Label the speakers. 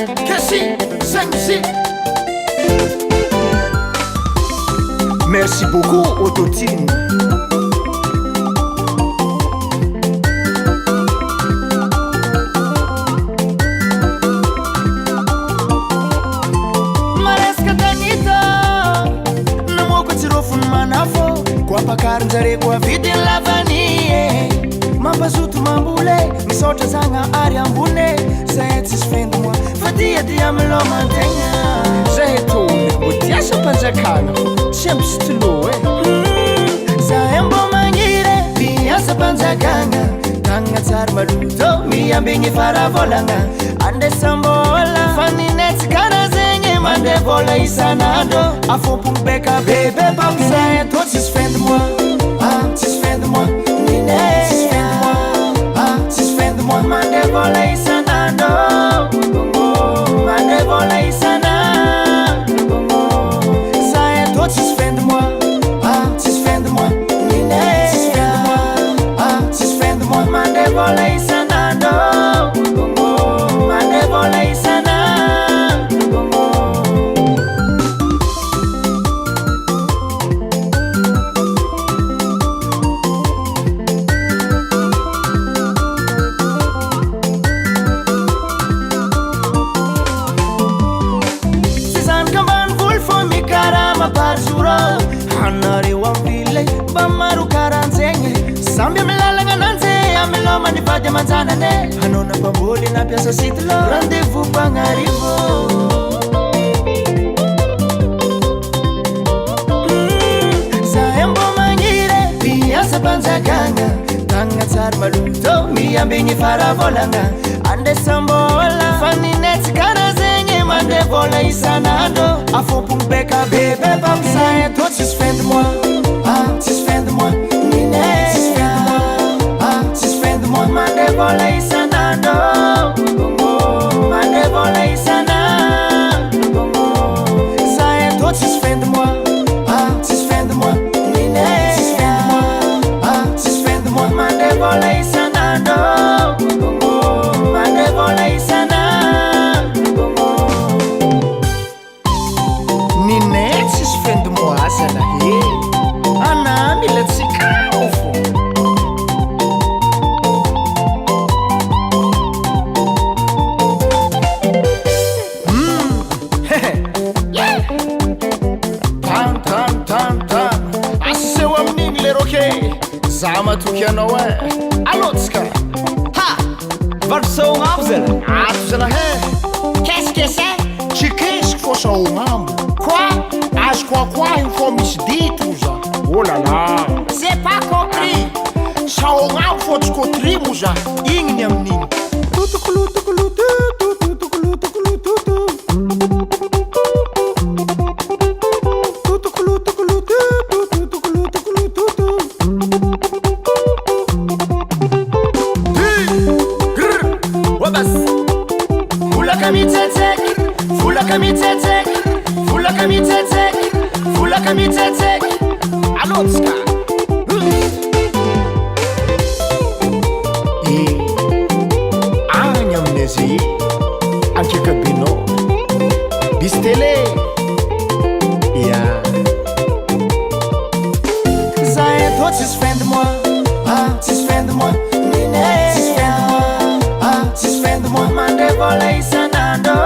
Speaker 1: Kesy Gasy.
Speaker 2: Merci beaucoup Autotune.
Speaker 1: Pakarinjare kwa vidin lavanie mampazoto mambole misaotra zagna ary ambone zay tsisy fendy moa fa dia milomantegna
Speaker 2: Zay tony mbo tiasa mpanjakana tsy ampy sy tilo
Speaker 1: zahay mbo magniry miasa mpanjakana tagnana tsara maloto miambigny faravolagna andesambola fa ninetsy kara zegny mande vola isanandro afompogny beka bebe pamzay to tsisy fendy moa tsisy fendy moa ninetsy tsisy fendy moa tsisy fendy moa mande vola isanandro mande vola isanandro zahay to tsisy fendy moa tsisy fendy moa ninetsy tsisy fendy moa tsisy fendy moa mande vola isanandro mande vola isanandro hanareo amvile mba maro karanjegny samby amilalagna ananjy amiloma ny vady amanjanane hanao nampamboly nampiasa sitilo rendez-vous mpagnarivo zahay mbo magniry miasa mpanjakana tagnana tsara maloto miambigny faravolagna andesambola fa ninetsy kara zegny mande vola isanandro afompogny beka bebe pamzay to tsisy fendy moa tsisy fendy moa ninetsy tsisy fendy moa tsisy fendy moa mande vola isanandro mande vola isanandro zahay to tsisy fendy moa tsisy fendy moa ninetsy tsisy fendy moa tsisy fendy moa mande vola isanandro mande vola isanandro
Speaker 2: ninetsy tsisy fendy moa zalahy ana mila tsikao fô tan aseo amin'igny le roke za matoky anao alotsika
Speaker 3: Varso ngavzel.
Speaker 2: ato zalahy
Speaker 3: Qu'est-ce que c'est?
Speaker 2: tsy kesiko fô sa ognambo
Speaker 3: Quoi?
Speaker 2: azoko akoa igny fô misy dito za oh là là
Speaker 3: J'ai pas compris.
Speaker 2: sa ognambo fô tsy kotry mo za igny ny amin'igny
Speaker 1: alotsika
Speaker 2: agny amin'izy ankekabinao bisy télé ya
Speaker 1: zahay to tsisy fendy moa tsisy fendy moa ninetsy tsisy fendy moa tsisy fendy moa mande vola isanandro